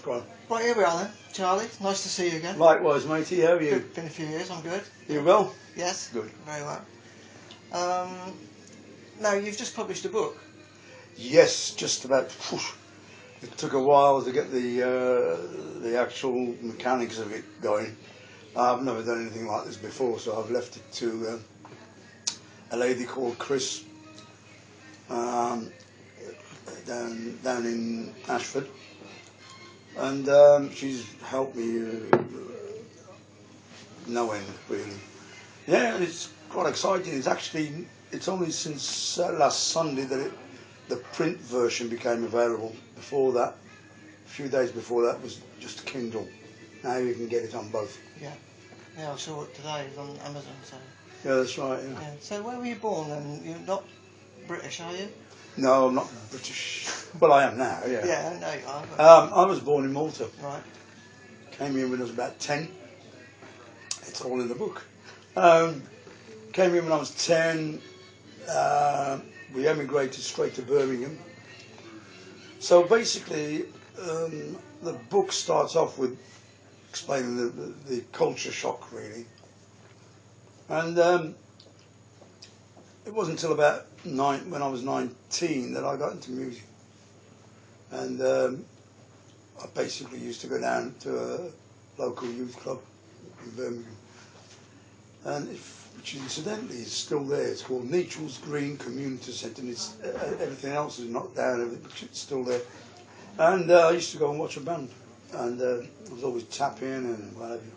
Go on. Right, here we are then, Charlie. Nice to see you again. Likewise, matey. How are you? Been a few years, I'm good. You well? Yes. Good. Very well. Now, you've just published a book. Yes, just about. It took a while to get the actual mechanics of it going. I've never done anything like this before, so I've left it to a lady called Chris down in Ashford, and she's helped me no end really. Yeah, and it's quite exciting. It's only since last Sunday that the print version became available. Before that, a few days before that, was just Kindle. Now you can get it on both. Yeah. Yeah, I saw it today. It was on Amazon. So. Yeah, that's right. Yeah. Yeah. So where were you born then? You're not British, are you? No, I'm not British. Well, I am now. Yeah. Yeah, I know you are. But... I was born in Malta. Right. Came here when I was about 10. It's all in the book. Came here when I was 10. We emigrated straight to Birmingham. So basically, the book starts off with explaining the culture shock, really. And it wasn't until about when I was 19 that I got into music. And I basically used to go down to a local youth club in Birmingham, and which incidentally is still there. It's called Nechel's Green Community Centre, and everything else is knocked down, but it's still there. And I used to go and watch a band, and I was always tapping and what have you.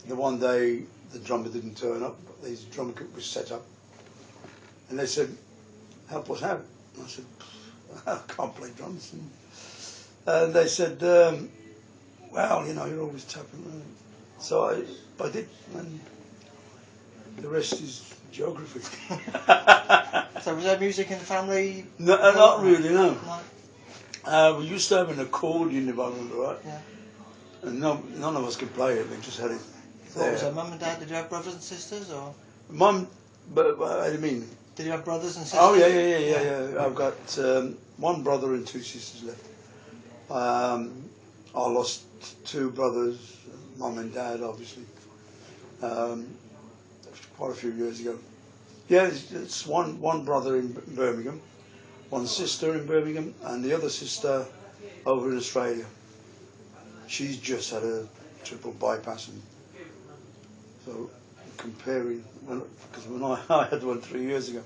The one day the drummer didn't turn up, but his drum kit was set up, and they said, "Help us out." And I said, "I can't play drums." And they said, "Well, you know, you're always tapping." So I did, and the rest is geography. So was there music in the family? No, not really, no. No. We used to have an accordion, if I remember right. Yeah. And none of us could play it, we just had it there. What was it, mum and dad? Did you have brothers and sisters, or? Mum, but what do you mean? Did you have brothers and sisters? Oh, yeah. I've got one brother and two sisters left. I lost two brothers, mum and dad, obviously, quite a few years ago. Yeah, it's one brother in Birmingham, one sister in Birmingham, and the other sister over in Australia. She's just had a triple bypass, and so comparing, because when I had one 3 years ago.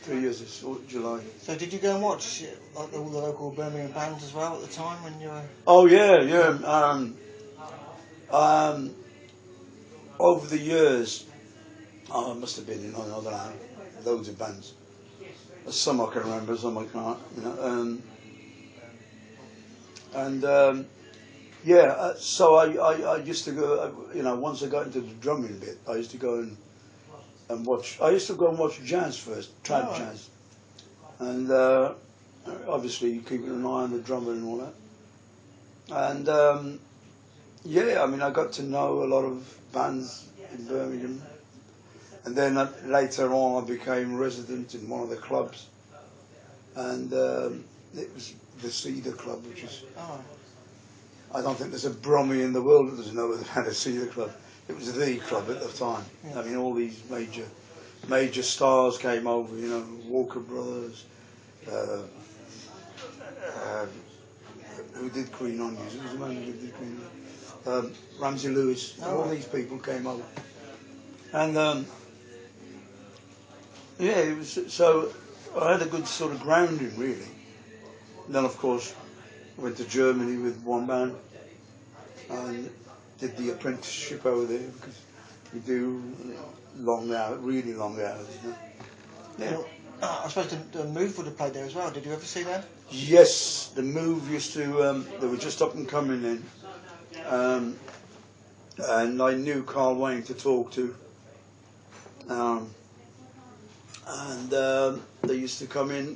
3 years this July. So did you go and watch like all the local Birmingham bands as well at the time when you were? Oh yeah. Over the years, I must have been in, I don't know, loads of bands. Some I can remember, some I can't. You know, so I used to go. You know, once I got into the drumming bit, I used to go and watch. I used to go and watch jazz first, trad jazz, and obviously keeping an eye on the drummer and all that. And I mean, I got to know a lot of bands in Birmingham, and then later on I became resident in one of the clubs, and it was the Cedar Club, which is. Oh. I don't think there's a Brummie in the world that doesn't know that they had a Cedar Club. It was the club at the time. Yeah. I mean, all these major stars came over, you know, Walker Brothers, who did Queen Onions, it was the man who did Queen Onions, Ramsey Lewis, all these people came over. And it was, so I had a good sort of grounding really. And then of course, went to Germany with one band and did the apprenticeship over there because we do long hours, really long hours. You know? Yeah. Well, I suppose the Move would have played there as well. Did you ever see them? Yes, the Move used to. They were just up and coming then, and I knew Carl Wayne to talk to, and they used to come in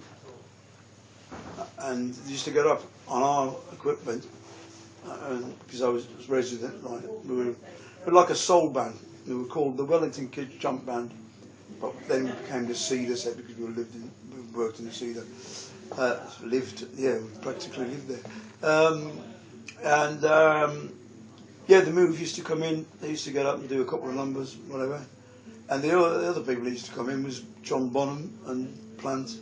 and they used to get up on our equipment because I was resident, like we were like a soul band. We were called the Wellington Kids Jump Band, but then we became the Cedar set because we worked in the Cedar. We practically lived there. And yeah, the move used to come in. They used to get up and do a couple of numbers, whatever. And the other people that used to come in was John Bonham and Plant.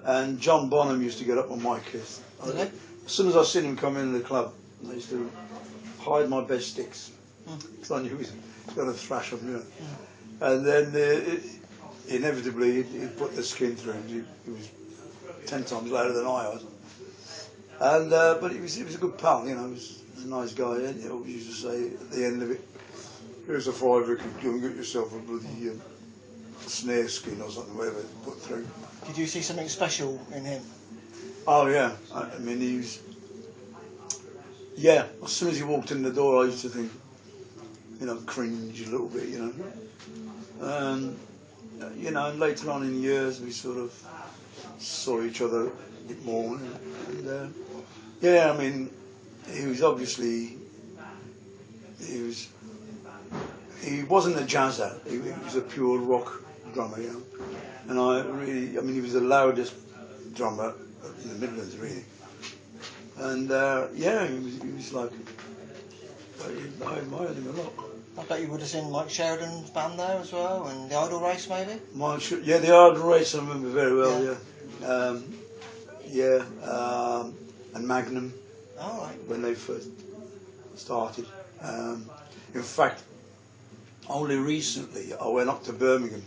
And John Bonham used to get up on my kiss. As soon as I seen him come in the club, I used to hide my best sticks. Because I knew he was going to thrash them, you know. And then inevitably he'd put the skin through him. He was 10 times louder than I was. And but he was a good pal, you know. He was a nice guy. And he always used to say at the end of it, "Here's a fiver, go and get yourself a bloody snare skin or something, whatever, put through." Did you see something special in him? Oh yeah, I mean he was. Yeah, as soon as he walked in the door, I used to think, you know, cringe a little bit, you know. You know, and later on in years, we sort of saw each other a bit more. And yeah, I mean, he was obviously he wasn't a jazzer. He was a pure rock drummer, you know. And I mean, he was the loudest drummer in the Midlands, really. And yeah, he was like, I admired him a lot. I bet you would have seen Mike Sheridan's band there as well, and the Idol Race maybe? Yeah, the Idol Race I remember very well, yeah. And Magnum, right. when they first started. In fact, only recently I went up to Birmingham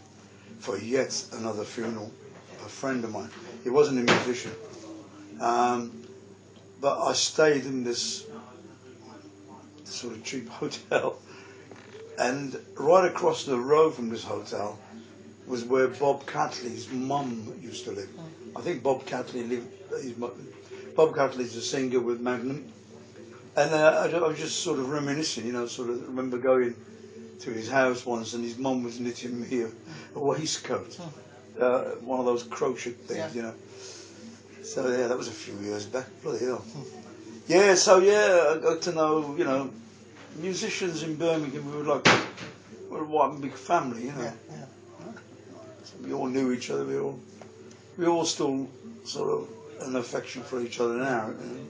for yet another funeral, a friend of mine. He wasn't a musician. But I stayed in this sort of cheap hotel, and right across the road from this hotel was where Bob Catley's mum used to live. I think Bob Catley lived. Bob Catley's a singer with Magnum, and I was just sort of reminiscing, you know. Sort of remember going to his house once, and his mum was knitting me a waistcoat, one of those crochet things, you know. So yeah, that was a few years back. Bloody hell. Yeah, so yeah, I got to know, you know, musicians in Birmingham. We were one big family, you know. Yeah. So we all knew each other. We all still sort of an affection for each other now. You know?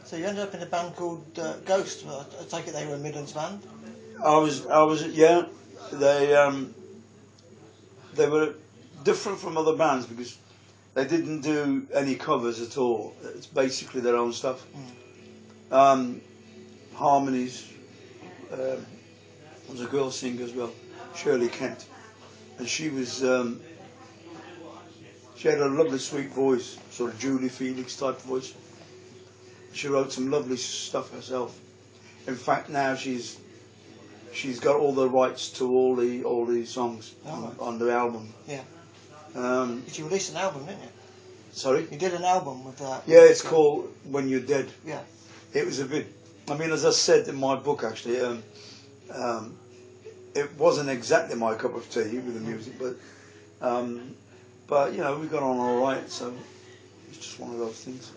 So you ended up in a band called Ghost. I take it they were a Midlands band. I was yeah. They were different from other bands because they didn't do any covers at all. It's basically their own stuff. Harmonies. There was a girl singer as well, Shirley Kent, and she was. She had a lovely, sweet voice, sort of Julie Felix type voice. She wrote some lovely stuff herself. In fact, now she's got all the rights to all the songs on the album. Yeah. But you released an album, didn't you? Sorry? You did an album with that. Yeah, it's called When You're Dead. Yeah. It was a bit. I mean, as I said in my book, actually, it wasn't exactly my cup of tea with the music, but you know, we got on all right. So it's just one of those things.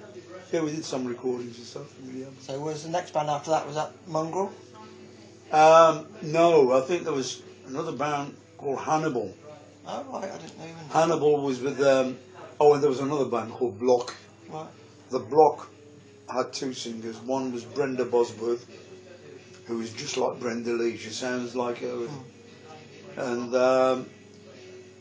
Yeah, we did some recordings and stuff. So was the next band after that? Was that Mongrel? No, I think there was another band called Hannibal. Oh right, I didn't know even. Hannibal was with and there was another band called Block. Right. The Block had two singers. One was Brenda Bosworth, who is just like Brenda Lee. She sounds like her.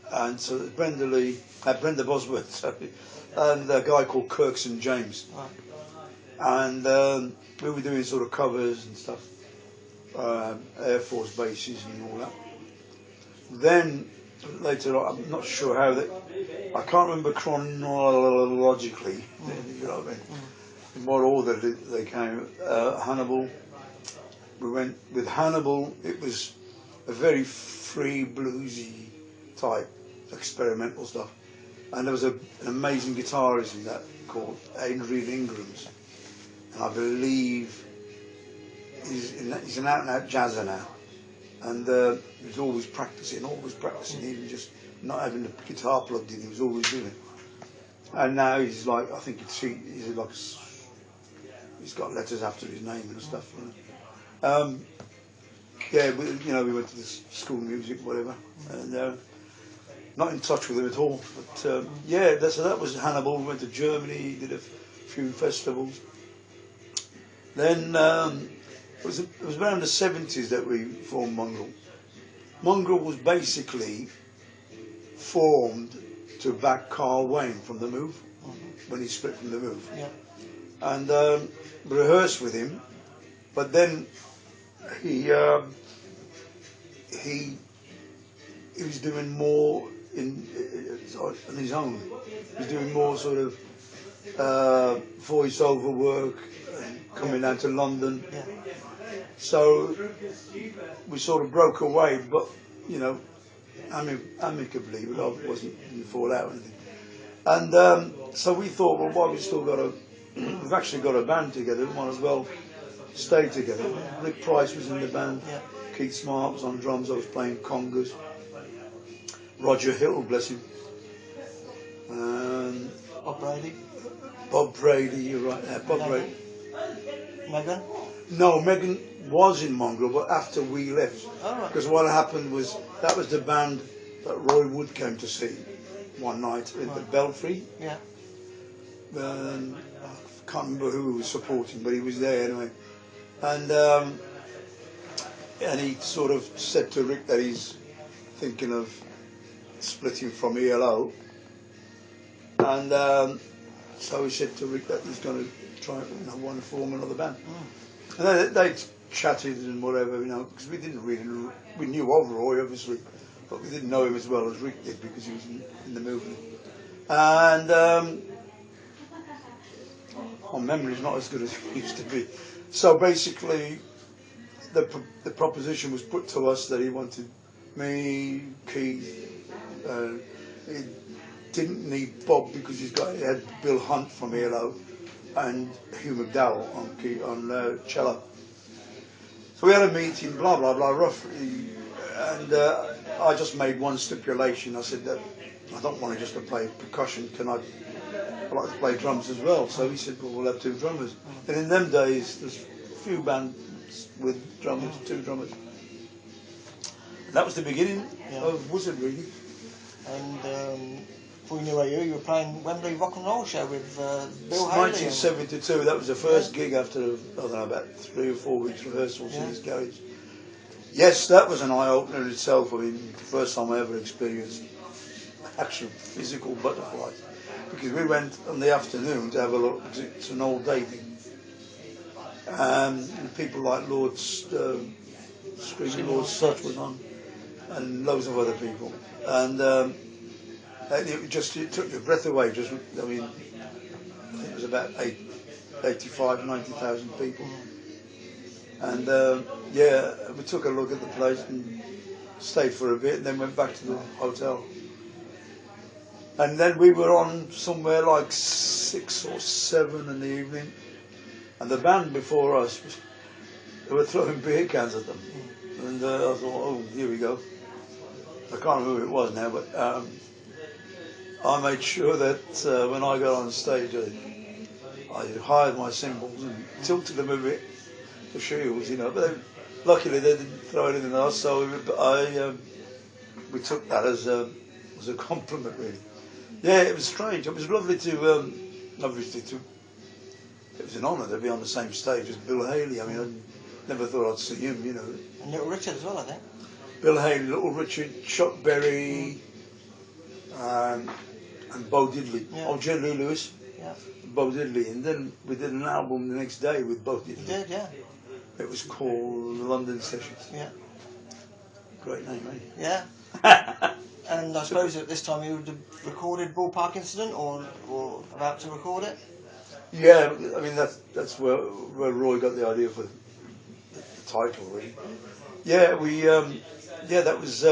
And so Brenda Bosworth, sorry, and a guy called Kirk St. James. Right. And we were doing sort of covers and stuff, Air Force bases and all that. Then later on, I'm not sure how I can't remember chronologically, you know what I mean, in what order they came. Hannibal, we went with Hannibal. It was a very free bluesy type experimental stuff, and there was an amazing guitarist in that called Adrian Ingrams, and I believe he's an out-and-out jazzer now, and he was always practicing, even just not having the guitar plugged in. He was always doing it, and now he's like, I think he's got letters after his name and stuff. You know? Yeah, we went to the school of music, whatever, and not in touch with him at all. But yeah, so that was Hannibal. We went to Germany, did a few festivals. Then it was around the 70s that we formed Mongrel. Mongrel was basically formed to back Carl Wayne from The Move, when he split from The Move. Yeah. And rehearsed with him, but then he was doing more on his own. He was doing more sort of voice-over work, and coming down to London. Yeah. So we sort of broke away, but you know, amicably. But I didn't fall out or anything. And so we thought, well, why we still got we've actually got a band together. We might as well stay together. Rick Price was in the band. Yeah. Keith Smart was on drums. I was playing congas. Roger Hill, bless him. Bob Brady. Bob Brady, you're right. Bob Brady. Megan. No, Megan was in Mongrel, but after we left. Oh, right. Because what happened was, that was the band that Roy Wood came to see one night at the Belfry. Yeah. I can't remember who he was supporting, but he was there anyway. And he sort of said to Rick that he's thinking of splitting from ELO. And so he said to Rick that he's going to try, want to form another band. And they chatted and whatever, because we didn't really, we knew of Roy obviously, but we didn't know him as well as Rick did because he was in the movement. And my memory's not as good as it used to be. So basically, the proposition was put to us that he wanted me, Keith. He didn't need Bob because he had Bill Hunt from ELO and Hugh McDowell on cello. So we had a meeting, blah blah blah, roughly, and I just made one stipulation. I said that I don't want to just play percussion. I'd like to play drums as well. So he said, well, we'll have two drummers. And in them days, there's a few bands with drummers, two drummers. And that was the beginning of Wizzard, really. And before you knew you were playing Wembley Rock and Roll Show with Bill Haley. 1972, that was the first gig after, I don't know, about 3 or 4 weeks rehearsals in his garage. Yes, that was an eye-opener in itself. I mean, the first time I ever experienced actual physical butterflies. Because we went on the afternoon to have a look, because it's an all-day thing. And people like Lord Screaming Lord Such was on, and loads of other people. And it took your breath away. I think it was about 85, 90,000 people. And we took a look at the place and stayed for a bit, and then went back to the hotel. And then we were on somewhere like 6 or 7 in the evening, and the band before us, they were throwing beer cans at them. And I thought, oh, here we go. I can't remember who it was now, but I made sure that when I got on stage, I hired my cymbals and tilted them a bit, the shields, But luckily they didn't throw anything at us, so we took that as a compliment, really. Yeah, it was strange. It was lovely to, obviously, it was an honour to be on the same stage as Bill Haley. I mean, I never thought I'd see him, And Little Richard as well, I think. Bill Haley, Little Richard, Chuck Berry, and Bo Diddley. Yeah. Oh, Jerry Lee Lewis. Yeah. Bo Diddley. And then we did an album the next day with Bo Diddley. You did, yeah. It was called The London Sessions. Yeah. Great name, eh? Yeah. And I suppose at this time you would have recorded Ballpark Incident, or about to record it? Yeah, I mean that's where Roy got the idea for the title, really. Yeah, that was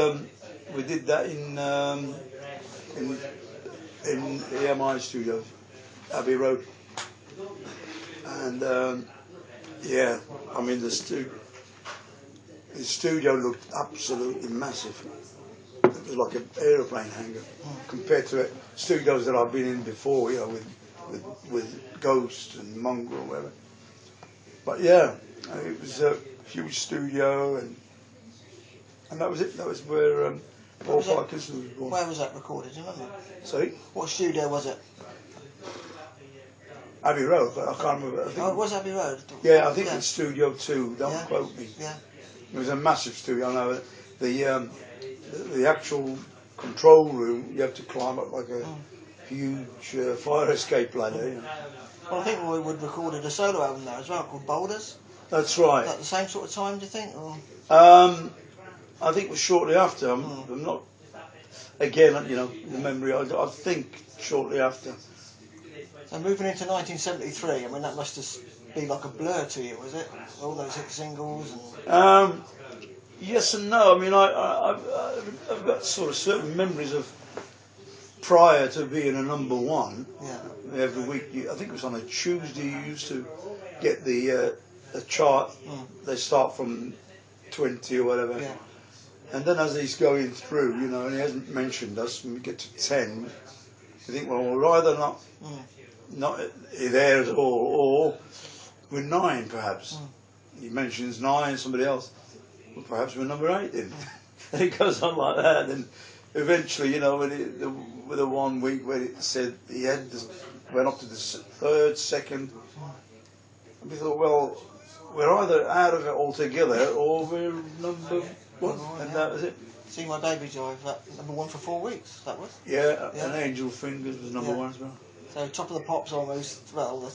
we did that in EMI Studios, Abbey Road, and I mean the studio looked absolutely massive. It was like an aeroplane hangar compared to studios that I've been in before, with Ghost and Mongrel or whatever. But yeah, it was a huge studio, and that was it. That was where Ballpark Incident was born. Where was that recorded? Do you remember? Sorry? What studio was it? Abbey Road, but I can't remember. I think, Oh, it was Abbey Road. yeah, I think it's Studio 2. Don't Yeah. quote me. Yeah. It was a massive studio. I know the actual control room. You have to climb up like a huge fire escape ladder. You know. Well, I think we would recorded a solo album there as well called Boulders. That's right. Is that the same sort of time, do you think? Or? I think it was shortly after. I'm not. Again, you know, the memory. I think shortly after. So moving into 1973, I mean, that must just be like a blur to you, was it? All those hit singles and. Yes and no. I mean, I've got sort of certain memories of prior to being a number one. Yeah. Every week, I think it was on a Tuesday. You used to get the chart. They start from 20 or whatever. Yeah. And then as he's going through, you know, and he hasn't mentioned us, when we get to 10, you think, well, we're either not there at all, or we're 9 perhaps. He mentions 9, somebody else. Well, perhaps we're number 8 then. And it goes on like that. And eventually, you know, with the 1 week where it said he had went up to the 3rd, 2nd, and we thought, well, we're either out of it altogether or we're number 1, and that was it. See My Baby Drive, that number 1 for 4 weeks, that was? Yeah, and Angel Fingers was number 1 as well. So Top of the Pops almost, well...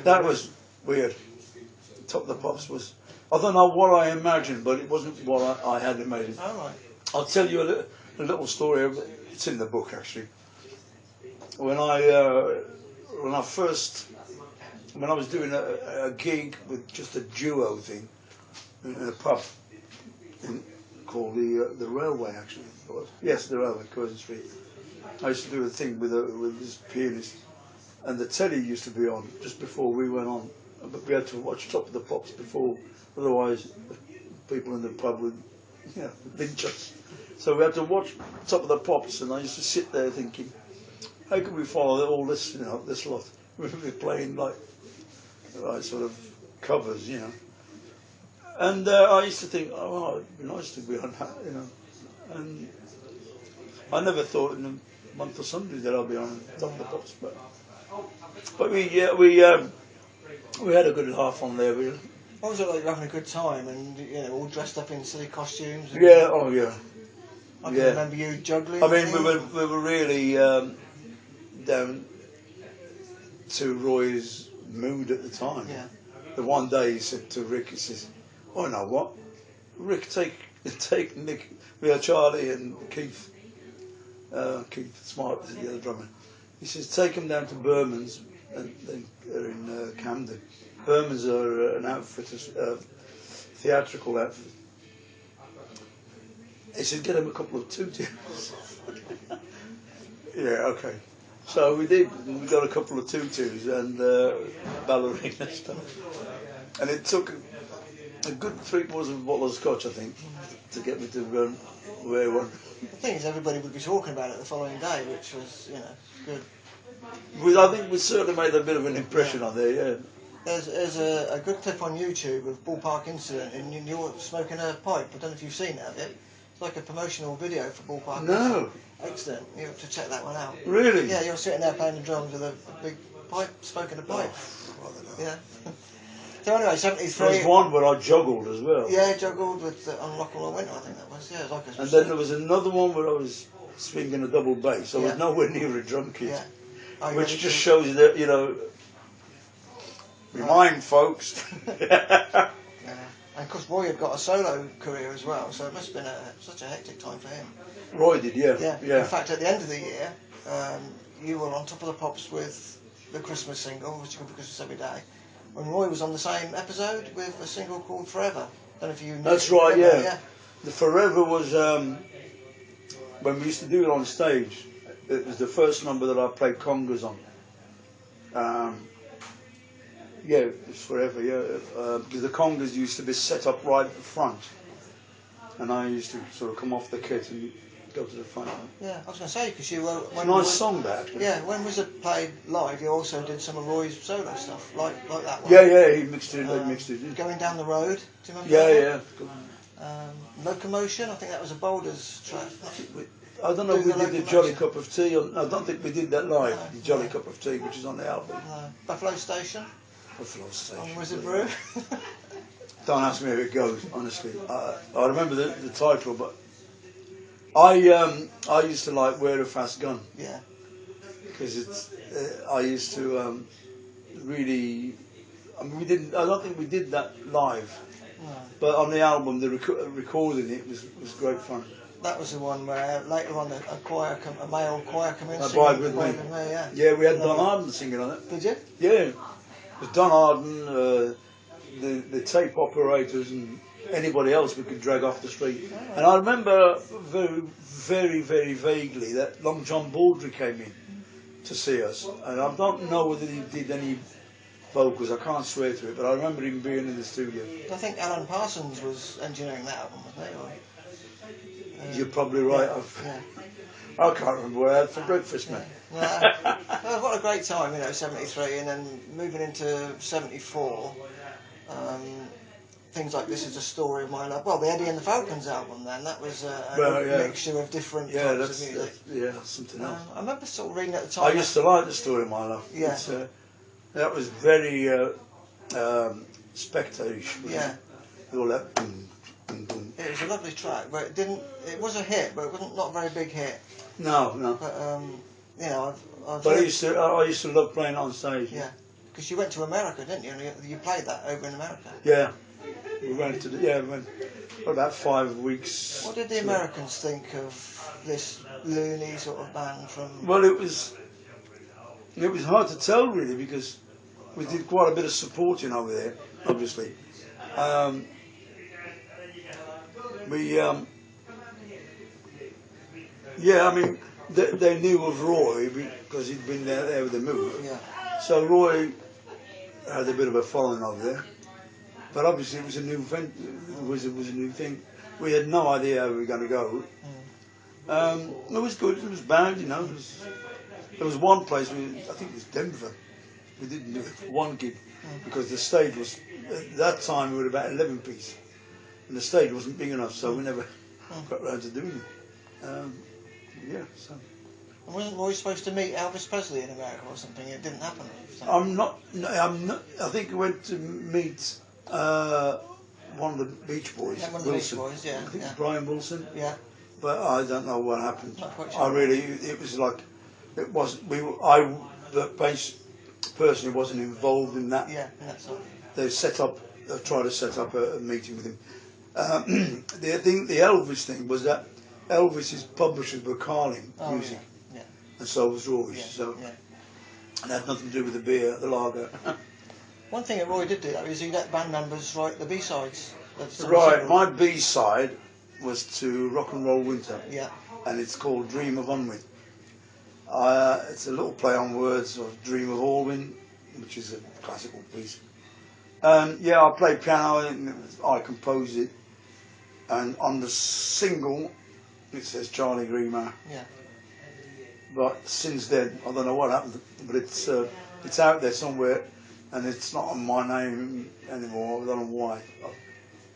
That was weird. Top of the Pops was... I don't know what I imagined, but it wasn't what I had imagined. Oh, right. I'll tell you a little story. It's in the book, actually. When I was doing a gig with just a duo thing in a pub called the Railway, actually. Yes, the Railway, Curzon Street. I used to do a thing with this pianist, and the telly used to be on just before we went on, but we had to watch Top of the Pops before, otherwise people in the pub would, you know, lynch us. So we had to watch Top of the Pops, and I used to sit there thinking, how can we follow all this, you know, this lot? We're playing like sort of covers, you know. And I used to think, oh, well, it'd be nice to be on that, you know. And I never thought in a month or something that I'll be on Top of the Pops, but we had a good laugh on there, really. What was it like having a good time and, you know, all dressed up in silly costumes? And Yeah, oh yeah. I can remember you juggling. I mean, we were really down to Roy's mood at the time. Yeah. The one day he said to Rick, he says, "Oh, you know what, Rick, take Nick, we are Charlie and Keith Smart, the other drummer. He says, take him down to Berman's, and they're in Camden. Berman's are an outfit, theatrical outfit. He said, get him a couple of tutus." Yeah, okay. So we did. We got a couple of tutus and ballerina stuff. And it took a good 3/4 of a bottle of scotch, I think, to get me to wear one. The thing is, everybody would be talking about it the following day, which was, you know, good. I think we certainly made a bit of an impression on there, yeah. There's a good clip on YouTube of Ballpark Incident, and you're smoking a pipe. I don't know if you've seen it, have you? It's like a promotional video for Ballpark Incident. Excellent. You have to check that one out. Really? Yeah, you're sitting there playing the drums with a big pipe, smoking a pipe. Oh, yeah. So anyway, 73. There was one where I juggled as well. Yeah, juggled with On Rock All Winter, I think that was. Yeah, like and then there was another one where I was swinging a double bass. I was nowhere near a drum kit. Yeah. Which just shows you that, you know, remind folks. Yeah. And of course Roy had got a solo career as well, so it must have been such a hectic time for him. Roy did, yeah. In fact, at the end of the year, you were on Top of the Pops with the Christmas single, which is Good for Christmas Every Day. And Roy was on the same episode with a single called Forever. I don't know if you knew. That's right, yeah. The Forever was, when we used to do it on stage, it was the first number that I played congas on. Yeah, it's Forever, yeah. Because the congas used to be set up right at the front. And I used to sort of come off the kit and go to the front. Yeah, I was going to say, because you were... It's a nice song, that, actually. Yeah, when Wizzard played live, you also did some of Roy's solo stuff, like that one. Yeah, he mixed it in. Going Down the Road, do you remember that one? Yeah. Locomotion, I think that was a Boulders track. I don't know if we did the Jolly locomotion. Cup of Tea. Or, I don't think we did that live. No, The Jolly no. Cup of Tea, which is on the album. No. Buffalo Station Buffalo Station. on Wizzard Brew. Don't ask me how it goes, honestly. I remember the title, but I used to like Wear a Fast Gun. Yeah. Because it's I used to really. I mean, we didn't. I don't think we did that live. No. But on the album, the recording it was great fun. That was the one where later on a male choir came in. Abide with me. Yeah. Yeah, we had Don Arden singing on it. Did you? Yeah, it was Don Arden, the tape operators, and anybody else we could drag off the street. Oh. And I remember very vaguely that Long John Baldry came in to see us, and I don't know whether he did any vocals. I can't swear to it, but I remember him being in the studio. I think Alan Parsons was engineering that album, wasn't he? You're probably right. Yeah. I can't remember what I had for breakfast, man. Yeah. Well, what a great time, 73, and then moving into 74. Things like This Is the Story of My Love. Well, the Eddie and the Falcons album then, that was a mixture of different types of music. That's something else. I remember sort of reading at the time. I used to like The Story of My Love. Yeah. That was very spectatorish. Yeah. All that boom, boom, boom. It was a lovely track, but it was a hit, but it wasn't not a very big hit. No. But, I've But I used to love playing on stage. Yeah. Because you went to America, didn't you? And you played that over in America. Yeah. We went for about 5 weeks. What did the Americans think of this loony sort of band from... Well, it was hard to tell really, because we did quite a bit of supporting over there, obviously. They knew of Roy because he'd been there with the move. Yeah. So Roy had a bit of a following over there. But obviously it was a new event. Wizzard was a new thing. We had no idea how we were going to go. It was good. It was bad, There was one place, I think it was Denver. We didn't do it for one gig because the stage was, at that time we were about 11 piece. And the stage wasn't big enough, so we never got around to doing it. So. And wasn't Roy supposed to meet Elvis Presley in America or something? It didn't happen. I'm not. I think he went to meet one of the Beach Boys. Yeah, one of the Beach Boys, yeah. I think it's Brian Wilson. Yeah. But I don't know what happened. Not quite sure. It was like, it wasn't. The bass person who wasn't involved in that. Yeah, that's all. They tried to set up a meeting with him. The Elvis thing was that Elvis's publishers were Carling Music, and so was Roy's. It had nothing to do with the beer, the lager. One thing that Roy did do, though, is he let band members write the B-sides. Right, my B-side was to Rock and Roll Winter. Yeah. And it's called Dream of Unwin. It's a little play on words of Dream of Allwyn, which is a classical piece. I played piano and I composed it. And on the single, it says Charlie Grima. Yeah. But since then, I don't know what happened, but it's out there somewhere, and it's not on my name anymore. I don't know why.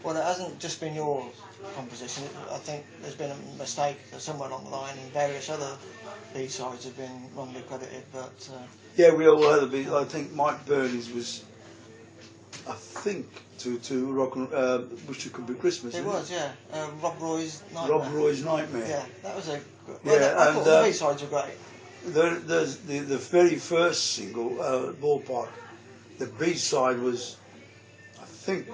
Well, it hasn't just been your composition. I think there's been a mistake somewhere along the line, and various other B-sides have been wrongly credited. But yeah, we all had a B. I think Mike Burney's was, I think, to Rock and Wish It Could Be Christmas. It was, yeah. Rob Roy's Nightmare. Rob Roy's Nightmare. Yeah, that was a. I thought the B-sides were great. There's the very first single, Ballpark. The B-side was, I think,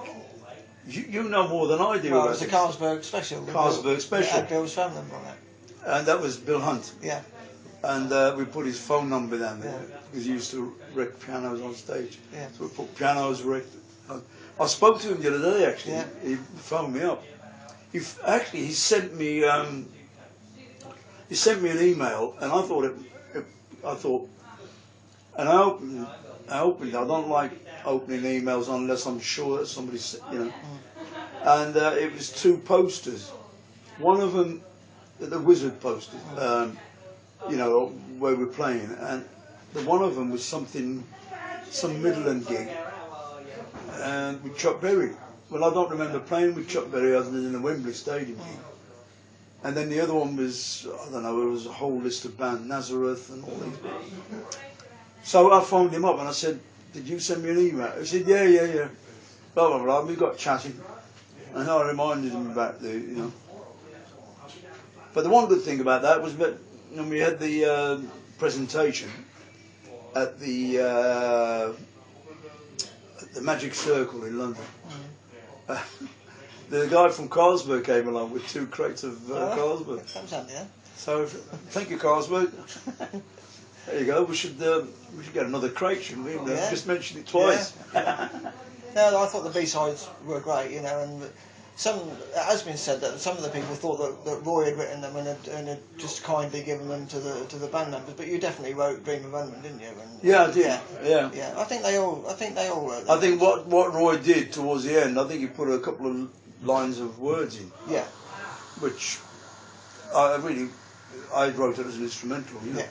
you know more than I do. Well, it was the Carlsberg Special. Carlsberg Special. It had Bill's phone number on it. And that was Bill Hunt. Yeah. And we put his phone number down there because he used to wreck pianos on stage. Yeah. So we put pianos wrecked. I spoke to him the other day actually. Yeah. He phoned me up. He sent me an email, and I thought, and I opened it. I don't like opening emails unless I'm sure that somebody's, And it was 2 posters. One of them, the Wizzard posters, where we're playing, and one of them was some Midland gig, and with Chuck Berry. Well, I don't remember playing with Chuck Berry other than in the Wembley Stadium gig. And then the other one was, I don't know, it was a whole list of bands, Nazareth and all these. So I phoned him up and I said, did you send me an email? He said, yeah. Blah, blah, blah. We got chatting. And I reminded him about the. But the one good thing about that was that when we had the presentation at the Magic Circle in London. The guy from Carlsberg came along with 2 crates of Carlsberg. That was handy, yeah. So, thank you, Carlsberg. There you go. We should get another crate, shouldn't we? Yeah. Just mentioned it twice. Yeah. No, I thought the B-sides were great, you know, and it has been said that some of the people thought that Roy had written them and had just kindly given them to the band members, but you definitely wrote Dream of Undman, didn't you? And, Yeah, I did. Yeah. I think they all wrote them. I think what Roy did towards the end, I think he put a couple of lines of words in. Yeah. Which I wrote it as an instrumental. You know?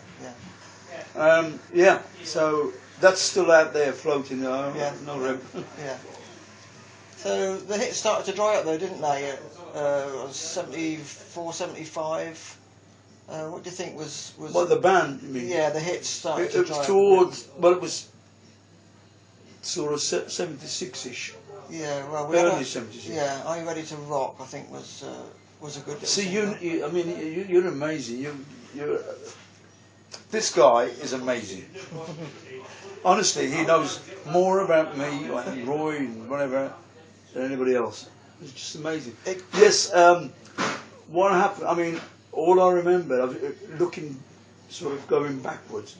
Yeah. So that's still out there floating. No rem. Yeah. So the hits started to dry up though, didn't they? 74, 75. What do you think was? Well, the band. You mean? Yeah, the hits started to dry up. It was sort of 76ish. Yeah, well, early 76. Yeah, Are You Ready to Rock? I think was a good. See, you're amazing. This guy is amazing. Honestly, he knows more about me and Roy and whatever than anybody else. It's just amazing. Yes. What happened? I mean, all I remember, looking, sort of going backwards.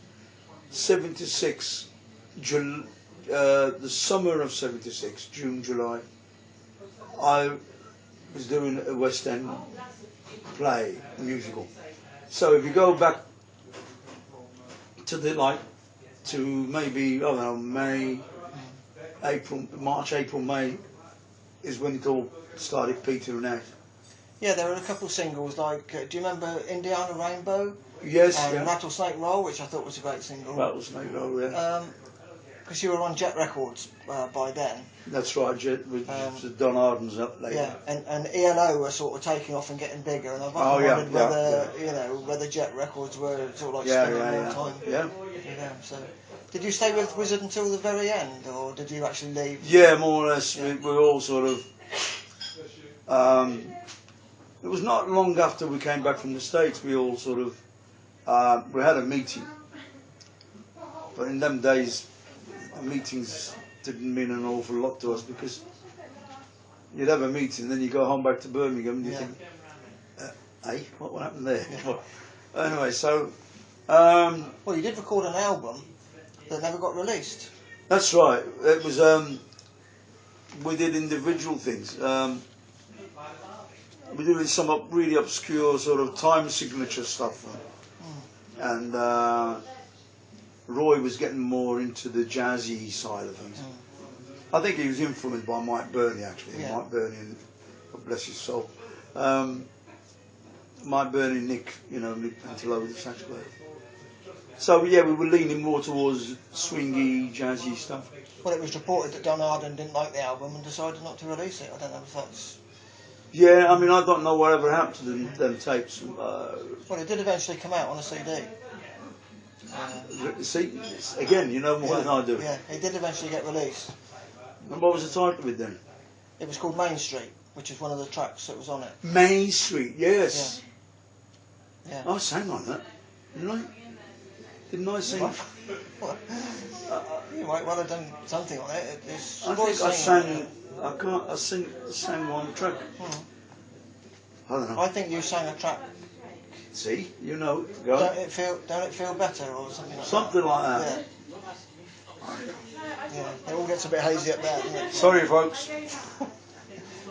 76. The summer of 76, June, July, I was doing a West End play, a musical. So if you go back to maybe, I don't know, March, April, May, is when it all started petering out. Yeah, there were a couple of singles like, do you remember Indiana Rainbow? Yes, and Rattlesnake Roll, which I thought was a great single. Rattlesnake Roll, yeah. Because you were on Jet Records by then. That's right, Jet with Don Arden's up later. Yeah, and ELO were sort of taking off and getting bigger, and I've often wondered whether Jet Records were sort of like spending more time. Yeah. So, did you stay with Wizzard until the very end, or did you actually leave? Yeah, more or less. Yeah. We were all sort of. It was not long after we came back from the States. We all sort of we had a meeting, but in them days, meetings didn't mean an awful lot to us because you'd have a meeting, then you go home back to Birmingham and you think, hey, what happened there? Yeah. Anyway, so. Well, you did record an album that never got released. That's right. It was. We did individual things. We did some really obscure sort of time signature stuff, and Roy was getting more into the jazzy side of things. I think he was influenced by Mike Burney, actually. Yeah. Mike Burney, God bless his soul. Mike Burney, Nick Pantello, the sax player. So yeah, we were leaning more towards swingy, jazzy stuff. Well, it was reported that Don Arden didn't like the album and decided not to release it. I don't know if that's... Yeah, I mean, I don't know whatever happened to them tapes. Well, it did eventually come out on a CD. See, again, you know more than I do. Yeah, it did eventually get released. And what was the title of it then? It was called Main Street, which is one of the tracks that was on it. Main Street, yes. Yeah. I sang on that, didn't I? Didn't I sing? You might well have done something on it. I think I sang. I sang one track. I don't know. I think you sang a track. See, you know. Go. Don't it feel better or something like something that? Like that. Yeah, it all gets a bit hazy up there, doesn't it? Sorry, folks.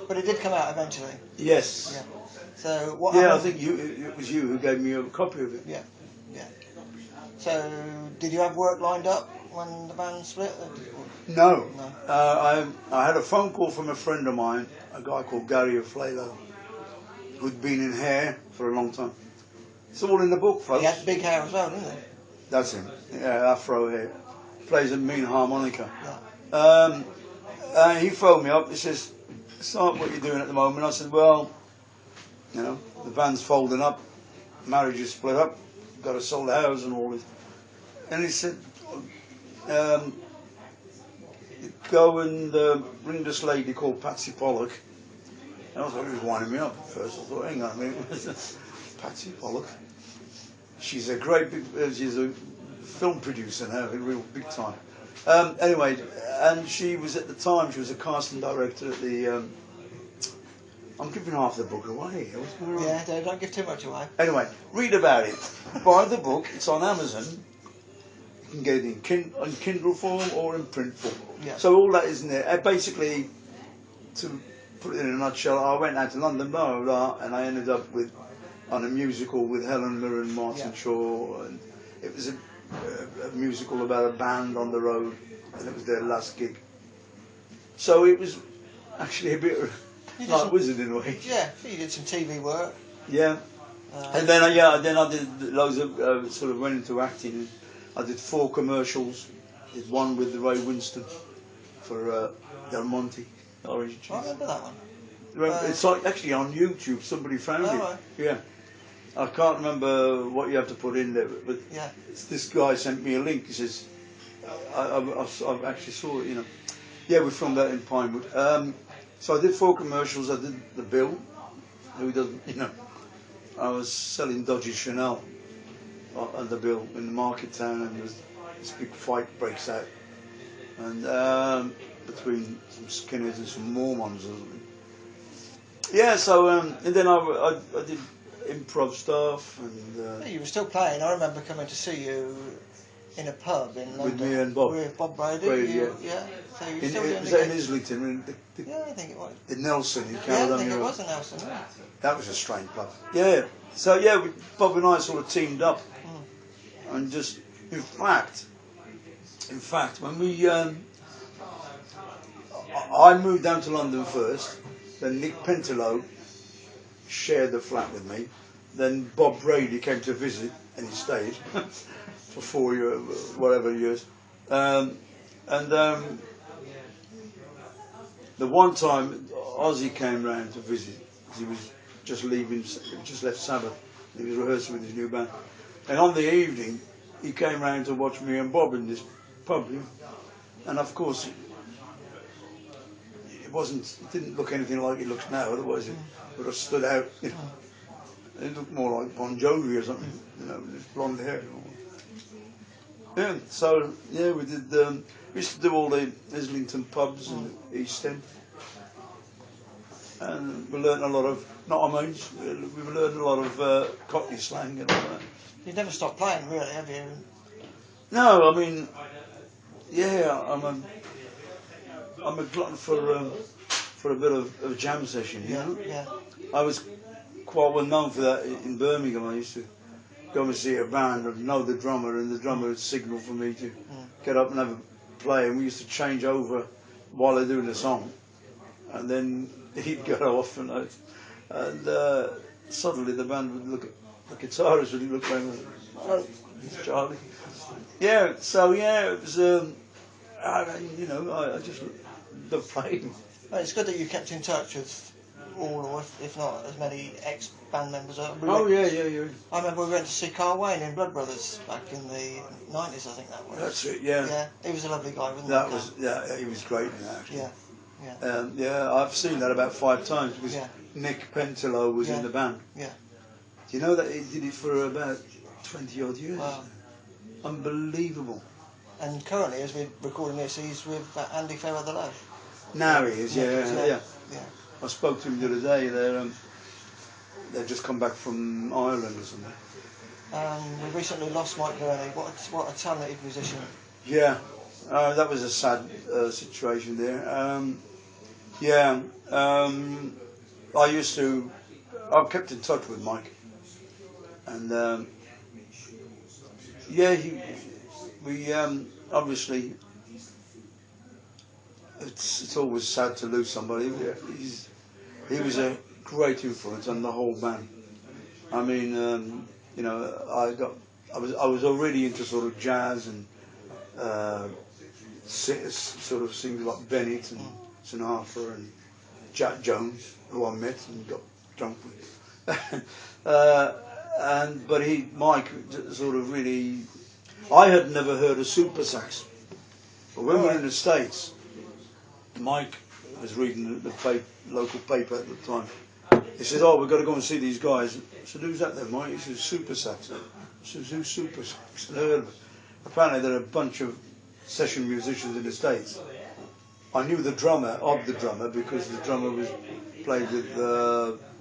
But it did come out eventually. Yes. Yeah. So what? Yeah, I think it was you who gave me a copy of it. Yeah. Yeah. So did you have work lined up when the band split? No. I had a phone call from a friend of mine, a guy called Gary Flalo, who'd been in hair for a long time. It's all in the book, folks. He had big hair as well, didn't he? That's him. Yeah, afro hair. Plays a mean harmonica. Yeah. He phoned me up. He says, "Start what you're doing at the moment." I said, "Well, the band's folding up, marriage is split up, got to sell the house and all this. And he said, go and ring this lady called Patsy Pollock. And I thought he was winding me up at first. I thought, hang on a minute, Patsy Pollock. She's a great big, she's a film producer now, a real big time. Anyway, and she was at the time, she was a casting director at the, I'm giving half the book away. What's going on? Yeah, don't give too much away. Anyway, read about it. Buy the book, it's on Amazon. You can get it in Kindle form or in print form. Yeah. So all that is in there. Basically, to put it in a nutshell, I went out to London, blah, blah, blah, and I ended up on a musical with Helen Mirren, Martin Shaw, and it was a musical about a band on the road, and it was their last gig. So it was actually a bit like Wizzard in a way. Yeah, you did some TV work. Yeah. And then I did loads of sort of went into acting. I did 4 commercials. Did one with Ray Winston for Del Monte orange juice. I remember that one. It's like actually on YouTube. Somebody found it. Right. Yeah. I can't remember what you have to put in there, but yeah. This guy sent me a link. He says, I actually saw it. You know. Yeah, we filmed that in Pinewood. So I did 4 commercials. I did the Bill. Who doesn't? You know. I was selling dodgy Chanel on the Bill in the market town, and this big fight breaks out, and between some skinheads and some Mormons or something. Yeah, so and then I did improv stuff, and you were still playing. I remember coming to see you in a pub in London with me and Bob. With Bob Brady. Yeah. So you were still doing was that in Islington? Yeah, I think it was. In Nelson, in Yeah, I Caledonia. think it was in Nelson. Yeah. That was a strange pub. Yeah. So yeah, Bob and I sort of teamed up, and just in fact, when we I moved down to London first, then Nick Pentelow shared the flat with me, then Bob Brady came to visit and he stayed for 4 years, whatever years, and the one time Ozzy came round to visit, he was just left Sabbath. He was rehearsing with his new band, and on the evening he came round to watch me and Bob in this pub, and of course it didn't look anything like it looks now. Otherwise it would have stood out. You know. It looked more like Bon Jovi or something, you know, with his blonde hair. Yeah, so yeah, we did. We used to do all the Islington pubs in the East End. And we learned a lot of, not our mains, we learned a lot of Cockney slang and all that. You never stopped playing, really, have you? No, I mean, yeah, I'm a glutton for a bit of a jam session, you know? Yeah. I was quite well known for that in Birmingham. I used to go and see a band and know the drummer, and the drummer would signal for me to get up and have a play, and we used to change over while they're doing the song. And then he'd go off, and suddenly the band would look at the guitarist would look around and say, "Oh, it's Charlie." Yeah, so yeah, it was. I just love playing. Well, it's good that you kept in touch with all, or if not as many ex-band members. Yeah. I remember we went to see Carl Wayne in Blood Brothers back in the 90s, I think that was. That's it. Yeah. Yeah, he was a lovely guy, wasn't he? That was. Yeah, he was great in that. Actually. Yeah. Yeah, I've seen that about 5 times because Nick Pentelow was in the band. Yeah. Do you know that he did it for about 20 odd years? Wow. Unbelievable. And currently, as we're recording this, he's with Andy Fairweather-Lowe. Now he is, yeah. Yeah. I spoke to him the other day. They've just come back from Ireland or something. We recently lost Mike Burney. What a talented musician. Yeah, that was a sad situation there. I've kept in touch with Mike, and we obviously. It's always sad to lose somebody. He was a great influence on the whole band. I mean, I was already into sort of jazz and sort of singers like Bennett and Sinatra and Jack Jones, who I met and got drunk with. But Mike sort of really, I had never heard of super sax, but when we were in the States, Mike was reading the local paper at the time. He said, "Oh, we've got to go and see these guys." I said, "Who's that then, Mike?" He said, "Super sax." I said, "Who's super sax?" I heard of it. Apparently there are a bunch of session musicians in the States. I knew the drummer of the drummer because the drummer was played with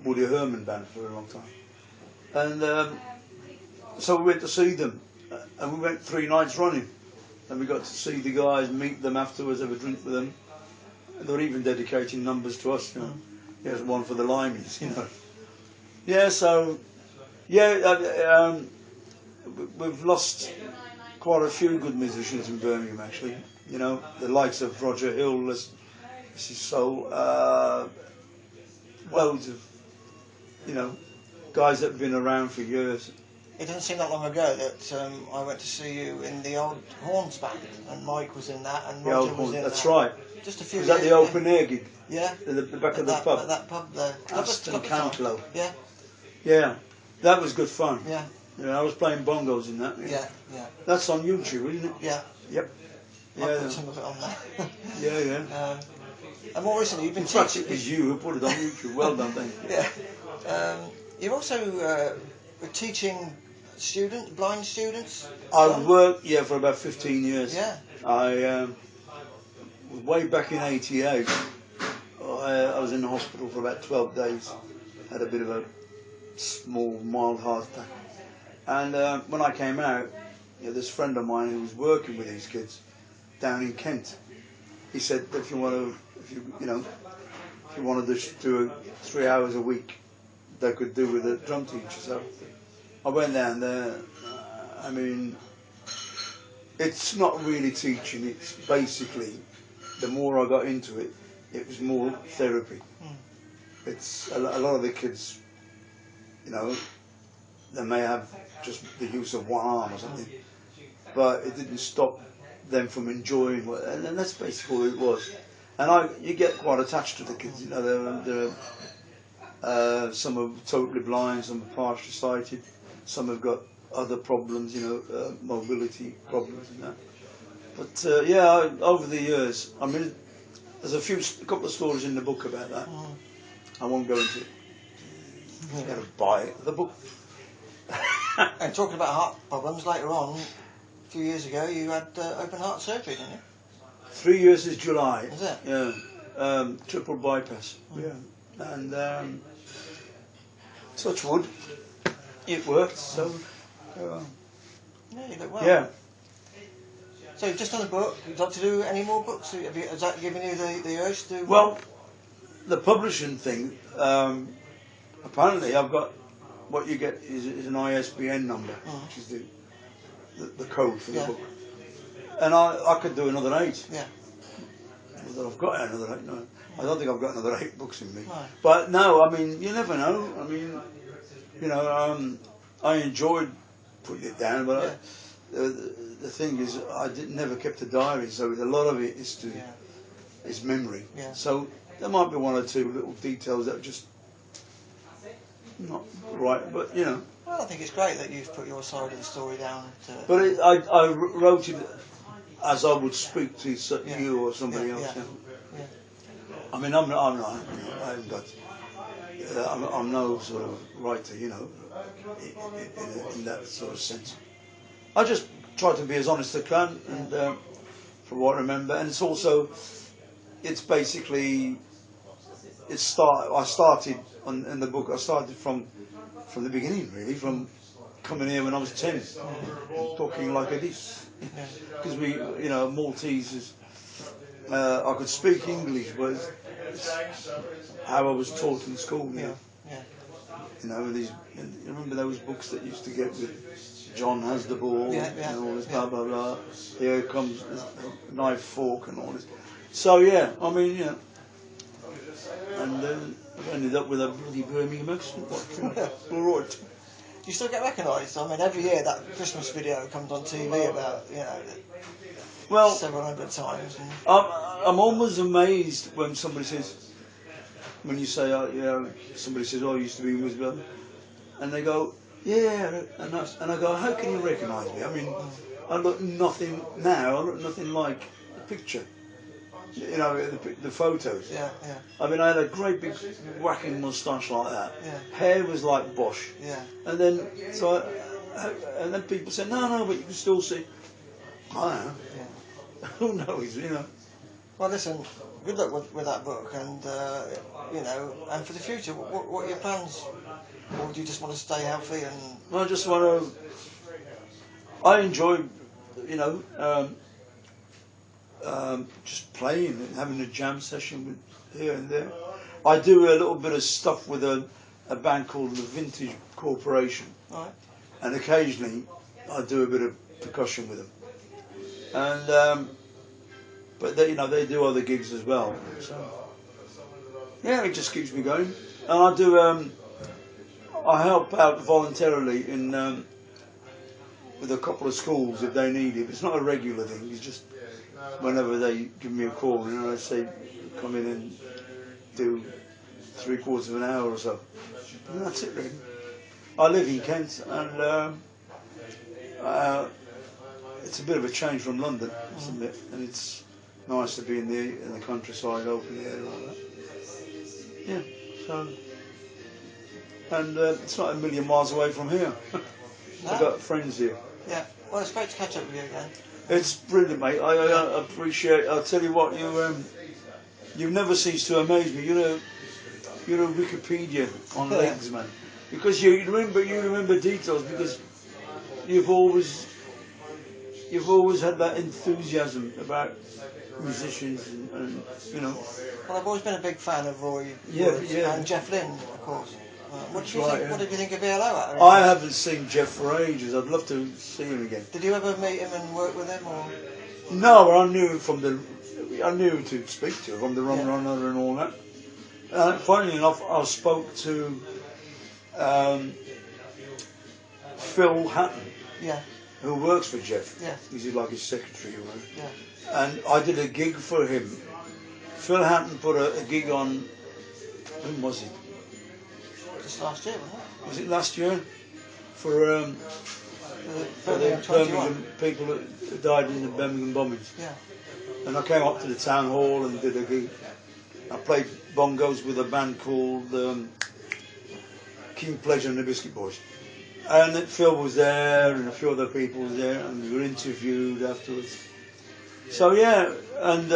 Woody Herman band for a long time. And so we went to see them, and we went 3 nights running, and we got to see the guys, meet them afterwards, have a drink with them. And they were even dedicating numbers to us, you know. Here's one for the Limeys, you know. Yeah, so we've lost quite a few good musicians in Birmingham, actually. You know, the likes of Roger Hill, this is so loads of, you know, guys that have been around for years. It doesn't seem that long ago that I went to see you in the old Horns band, and Mike was in that, and Roger was in that's that. right. Just a few. Was that the open air gig? Yeah. At the back of the pub? At that pub there. Aston Cantlow. Yeah. Yeah, that was good fun. Yeah. Yeah, I was playing bongos in that. Yeah, yeah. That's on YouTube, isn't it? Yeah. Yep. I'll put some of it on there. Yeah, yeah. And more recently, you've been in fact, teaching. it was you who put it on YouTube. Well done, thank you. Yeah. You've also were teaching blind students. I've worked, for about 15 years. Yeah. Way back in '88, I was in the hospital for about 12 days. Had a bit of a small, mild heart attack. And when I came out, this friend of mine who was working with these kids down in Kent, he said, if you wanted to do 3 hours a week, they could do with a drum teacher. So I went down there. I mean, it's not really teaching. It's basically, the more I got into it, it was more therapy. It's a lot of the kids, you know, they may have just the use of one arm or something, but it didn't stop them from enjoying what, and that's basically all it was. And you get quite attached to the kids, you know. Some are totally blind, some are partially sighted, some have got other problems, you know, mobility problems and that. But over the years, I mean, there's a couple of stories in the book about that. I won't go into it. You got to buy the book. And talking about heart problems, later on, a few years ago, you had open heart surgery, didn't you? 3 years is July. Is it? Yeah. Triple bypass. Yeah. And touch wood, it worked. So. Yeah, you look well. Yeah. So you've just done a book. You'd like to do any more books? Has that given you the urge to do? Well, the publishing thing. Apparently, I've got what you get is an ISBN number, which is the code for the book. And I could do another 8. Yeah. Whether I've got another 8, no. I don't think I've got another 8 books in me. No. But no, I mean, you never know. I mean, you know, I enjoyed putting it down, but the thing is, I never kept a diary, so a lot of it is memory. Yeah. So there might be 1 or 2 little details that are just not right, but you know. Well, I think it's great that you've put your side of the story down. But I wrote it as I would speak to you or somebody else. Yeah. I mean, I'm not. I haven't got. I'm no sort of writer, you know, in that sort of sense. I just try to be as honest as I can, and from what I remember, and it's also, it's basically, I started in the book. I started from the beginning, really, from coming here when I was 10, talking like this, because we, you know, Maltese is. I could speak English, but it's how I was taught in school. You know, you know, you remember those books that used to get with John has the ball and all this blah blah blah. Here comes a knife, fork, and all this. So yeah, I mean, yeah, and I ended up with a bloody Birmingham accent. All right. Do you still get recognised? I mean, every year that Christmas video comes on TV about, you know. Well, several hundred times. I'm always amazed when somebody says, when you say, you know, somebody says, "Oh, I used to be in Wizzard," and they go, "Yeah," and I go, "How can you recognise me? I mean, I look nothing now. I look nothing like the picture. You know, the photos. Yeah, yeah. I mean, I had a great big whacking moustache like that. Yeah. Hair was like Bosch. Yeah. And then, and then people said, no, but you can still see. I don't know. Yeah. Who knows, you know? Well, listen, good luck with that book, and you know, and for the future, what are your plans? Or do you just want to stay healthy and? I just want to. I enjoy, you know, just playing and having a jam session with here and there. I do a little bit of stuff with a band called the Vintage Corporation, Right. and occasionally I do a bit of percussion with them. And but they, you know, they do other gigs as well. So yeah, it just keeps me going. And I do. I help out voluntarily in with a couple of schools if they need it. It's not a regular thing. It's just whenever they give me a call, you know, I say come in and do 3/4 of an hour or so. And that's it really. I live in Kent, and it's a bit of a change from London, I must admit, and it's nice to be in the countryside, open air, like that. Yeah, so, and it's not a million miles away from here. No. I've got friends here. Yeah. Well, it's great to catch up with you again. It's brilliant, mate. I appreciate. I'll tell you what, you've never ceased to amaze me. You're a Wikipedia on legs, man. Because you remember details, because you've always had that enthusiasm about musicians and you know. Well, I've always been a big fan of Roy Wood and Jeff Lynne, of course. What did you think? What did you think of ELO? I haven't seen Jeff for ages. I'd love to see him again. Did you ever meet him and work with him, or? No, I knew him I knew to speak to him from the Rum Runner and all that. Funnily enough, I spoke to Phil Hatton, who works for Jeff. Yeah. He's like his secretary or whatever. Yeah. And I did a gig for him. Phil Hatton put a gig on. When was it? Just last year, wasn't it? Was it last year? For the Birmingham people that died in the Birmingham bombings. Yeah. And I came up to the town hall and did a gig. I played bongos with a band called King Pleasure and the Biscuit Boys. And Phil was there and a few other people were there, and we were interviewed afterwards. So yeah, and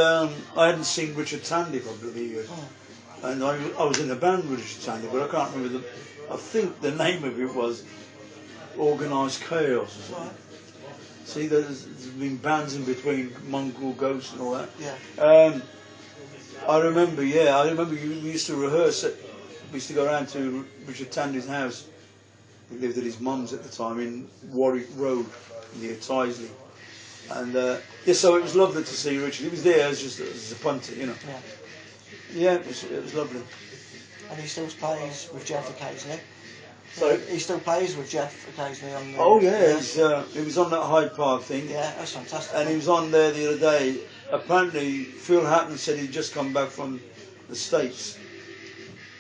I hadn't seen Richard Tandy for a couple of years. And I was in a band with Richard Tandy, but I can't remember I think the name of it was Organised Chaos or something. See, there's been bands in between, Mongrel Ghost and all that. Yeah. I remember we used to rehearse it. We used to go around to Richard Tandy's house. He lived at his mum's at the time in Warwick Road near Tyseley. And so it was lovely to see Richard. He was there as a punter, you know. Yeah. Yeah, it was lovely. And he still plays with Jeff occasionally. So he still plays with Jeff occasionally on the. Oh yeah, he was on that Hyde Park thing. Yeah, that's fantastic. And he was on there the other day. Apparently, Phil Hatton said he'd just come back from the States,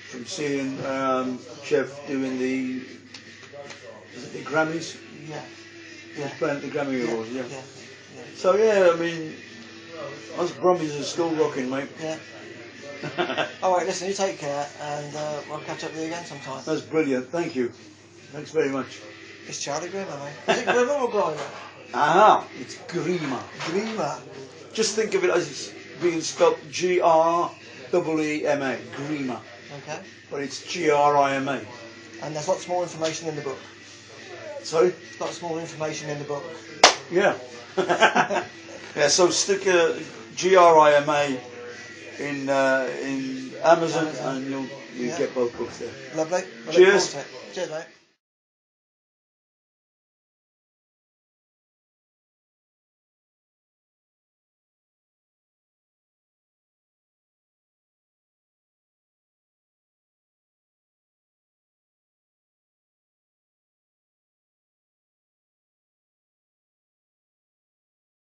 from seeing Jeff doing the Grammys. Yeah. He was playing at the Grammy Awards. Yeah. Yeah. So yeah, I mean, us Brummies are still rocking, mate. Yeah. Alright, listen, you take care, and we'll catch up with you again sometime. That's brilliant, thank you. Thanks very much. It's Charlie Grima, mate. Is it Grima or Grima? Aha, it's Grima. Grima. Just think of it as it's being spelled Grema, Grima. Okay. But it's Grima. And there's lots more information in the book. Sorry? Lots more information in the book. Yeah. Yeah, so stick Grima in Amazon and you'll get both books there. Lovely. Cheers. Cheers, mate.